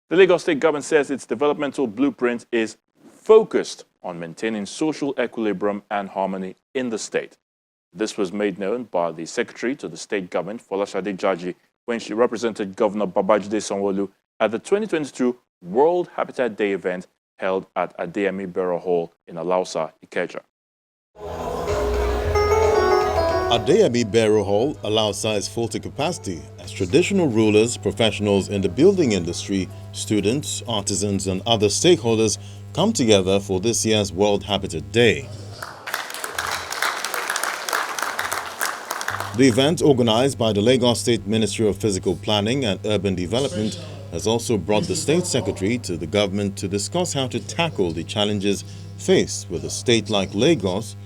The Lagos State government says its developmental blueprint is focused on maintaining social equilibrium and harmony in the state. This was made known by the Secretary to the State Government, Folashade Jaji, when she represented Governor Babajide Sanwo-Olu at the 2022 World Habitat Day event held at Adeyemi Burial Hall in Alausa, Ikeja. Adeyemi Burial Hall, Alausa, is full to capacity as traditional rulers, professionals in the building industry, students, artisans and other stakeholders come together for this year's World Habitat Day. The event, organized by the Lagos State Ministry of Physical Planning and Urban Development, has also brought the State Secretary to the government to discuss how to tackle the challenges faced with a state like Lagos,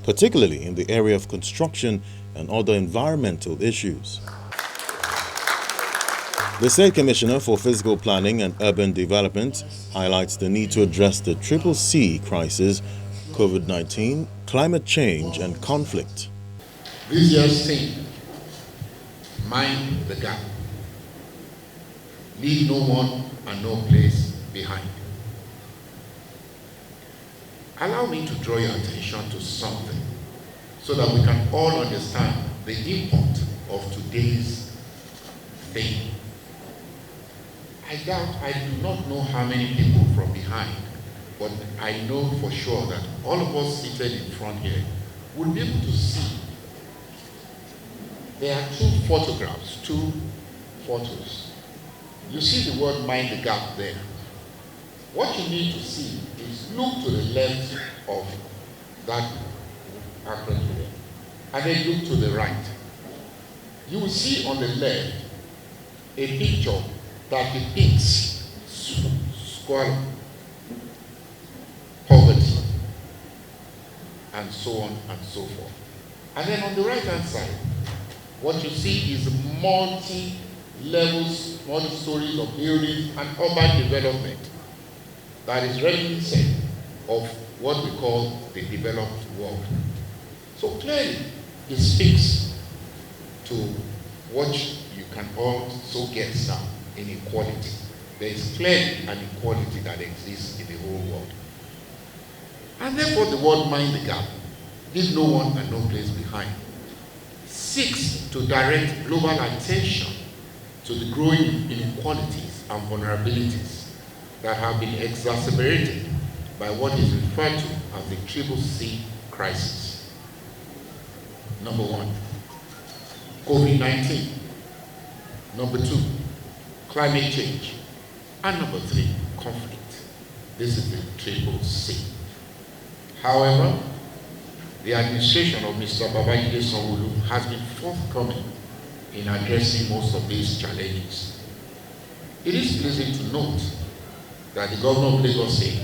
particularly in the area of construction and other environmental issues. The State Commissioner for Physical Planning and Urban Development highlights the need to address the CCC crisis, COVID-19, climate change and conflict. This year's theme, mind the gap. Leave no one and no place behind. Allow me to draw your attention to something so that we can all understand the import of today's theme. I do not know how many people from behind, but I know for sure that all of us seated in front here will be able to see. There are two photos. You see the word mind the gap there. What you need to see is look to the left of that acronym there, and then look to the right. You will see on the left a picture that depicts squalor, poverty, and so on and so forth. And then on the right-hand side, what you see is multi-levels, multi-stories of buildings and urban development that is reminiscent of what we call the developed world. So clearly, it speaks to what you can also get now in equality. There is clearly an equality that exists in the whole world. And therefore, the word mind the gap, leave no one and no place behind, seeks to direct global attention to the growing inequalities and vulnerabilities that have been exacerbated by what is referred to as the CCC crisis. Number one, COVID-19. Number two, climate change. And number three, conflict. This is the CCC. However, the administration of Mr. Babajide Sanwo-Olu has been forthcoming in addressing most of these challenges. It is pleasing to note that the governor of Lagos State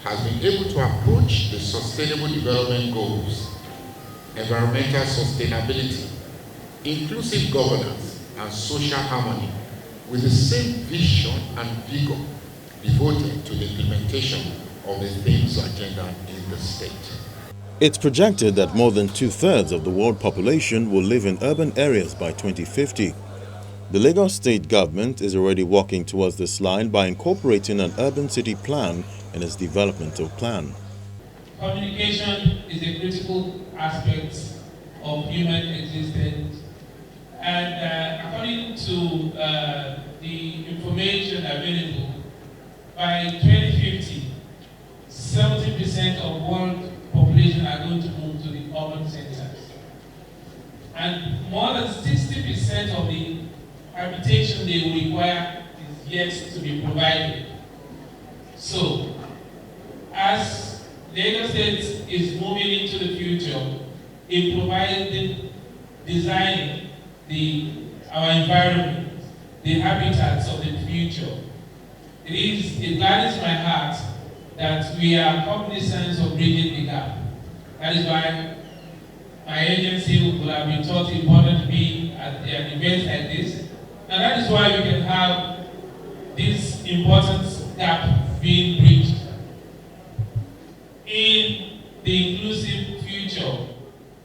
has been able to approach the sustainable development goals, environmental sustainability, inclusive governance, and social harmony with the same vision and vigor devoted to the implementation of the themes agenda in the state. It's projected that more than 2/3 of the world population will live in urban areas by 2050. The Lagos State government is already working towards this line by incorporating an urban city plan in its developmental plan. Communication is a critical aspect of human existence, and according to the information available, by 2050, 70% of world population are going to move to the urban centers. And more than 60% of the habitation they will require is yet to be provided. So, as Lagos State is moving into the future, in providing, designing our environment, the habitats of the future, it gladdens my heart that we are cognizant of bridging the gap. That is why my agency will have been thought important to be at an event like this. And that is why we can have this important gap being bridged. In the inclusive future,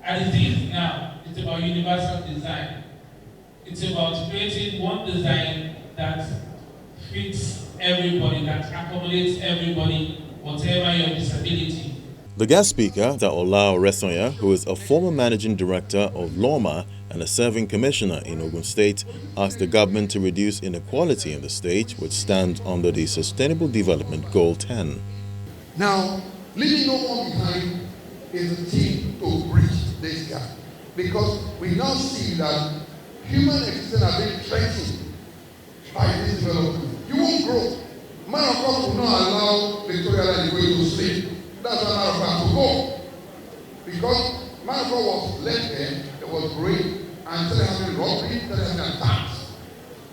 as it is now, it's about universal design. It's about creating one design that fits everybody, that accommodates everybody, whatever your disability. The guest speaker, Daola Oresonya, who is a former managing director of LOMA and a serving commissioner in Ogun State, asked the government to reduce inequality in the state, which stands under the Sustainable Development Goal 10. Now, leaving no one behind is the team to bridge this gap, because we now see that human existence are being threatened by this development. You won't grow. Man of God will not allow Victoria Land to go to sleep. That's why man of God will go. Because man of God was left there, there was rain, and instead of having robbery, instead of having attacks,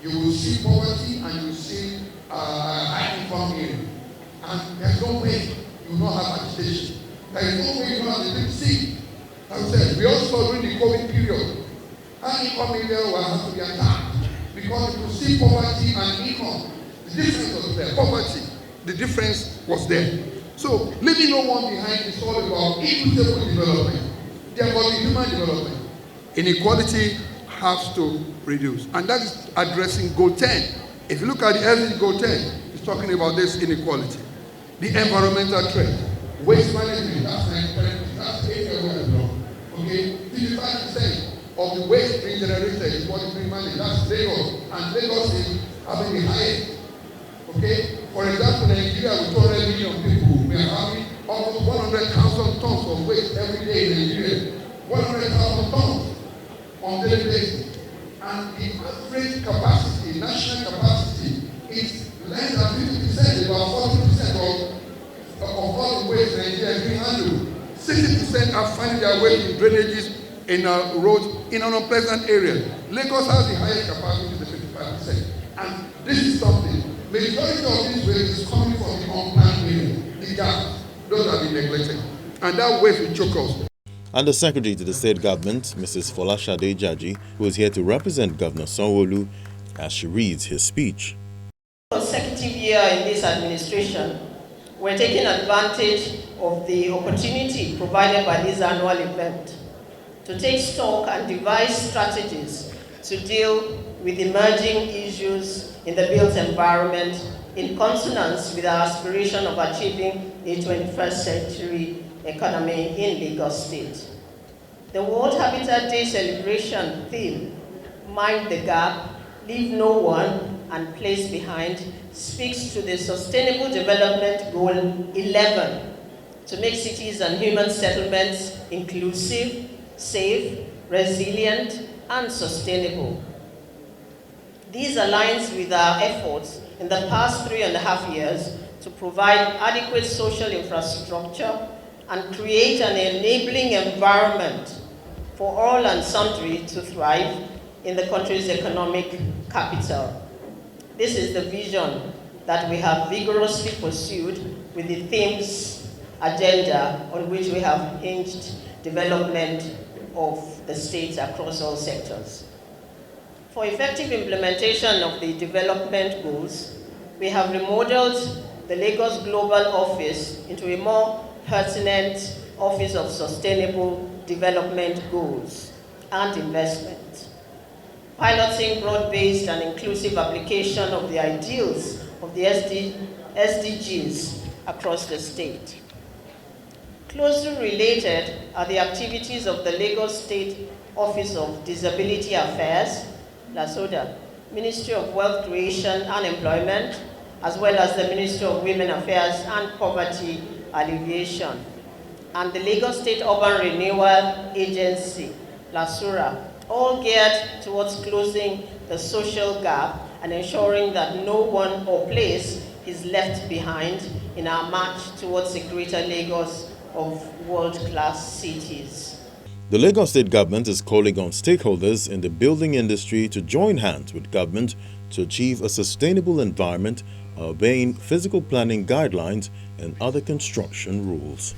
you will see poverty and you will see high income area. And there's no way you will not have agitation. There is no way you will not have the big C. As I said, we also during the COVID period, high income area will have to be attacked. Because you see poverty and income, the difference was there. Poverty, the difference was there. So, leaving no one behind is all about equitable development. There must be human development. Inequality has to reduce. And that is addressing Goal 10. If you look at the SDG Goal 10, it's talking about this inequality. The environmental threat, waste management, that's the area where I belong. Okay? 55% of the waste being generated is what is being managed. That's Lagos. And Lagos is having the highest. Okay? For example, Nigeria with 200 million people, we are having almost 100,000 tons of waste every day in Nigeria. 100,000 tons on daily basis. And the average capacity, national capacity, is less than 50%, about 40% of all the waste Nigeria is being handled. 60% are finding their way in drainages in roads in an unpleasant area. Lagos has the highest capacity, the 55%. And this is something. Majority of this waste is coming from the unplanned area, the gaps, those have been neglected. And that waste will choke us. And the Secretary to the State Government, Mrs. Folashade Jaji, who is here to represent Governor Sanwo-Olu as she reads his speech. Consecutive year in this administration, we're taking advantage of the opportunity provided by this annual event to take stock and devise strategies to deal with emerging issues in the built environment in consonance with our aspiration of achieving a 21st century economy in Lagos State. The World Habitat Day celebration theme, Mind the Gap, Leave No One and Place Behind, speaks to the Sustainable Development Goal 11 to make cities and human settlements inclusive, safe, resilient, and sustainable. This aligns with our efforts in the past 3.5 years to provide adequate social infrastructure and create an enabling environment for all and sundry to thrive in the country's economic capital. This is the vision that we have vigorously pursued with the themes agenda on which we have hinged development of the states across all sectors. For effective implementation of the development goals, we have remodeled the Lagos Global Office into a more pertinent Office of Sustainable Development Goals and Investment, piloting broad-based and inclusive application of the ideals of the SDGs across the state. Closely related are the activities of the Lagos State Office of Disability Affairs, LASODA, Ministry of Wealth Creation and Employment, as well as the Ministry of Women Affairs and Poverty Alleviation, and the Lagos State Urban Renewal Agency, LASURA, all geared towards closing the social gap and ensuring that no one or place is left behind in our march towards a greater Lagos of world-class cities. The Lagos State Government is calling on stakeholders in the building industry to join hands with government to achieve a sustainable environment, obeying physical planning guidelines and other construction rules.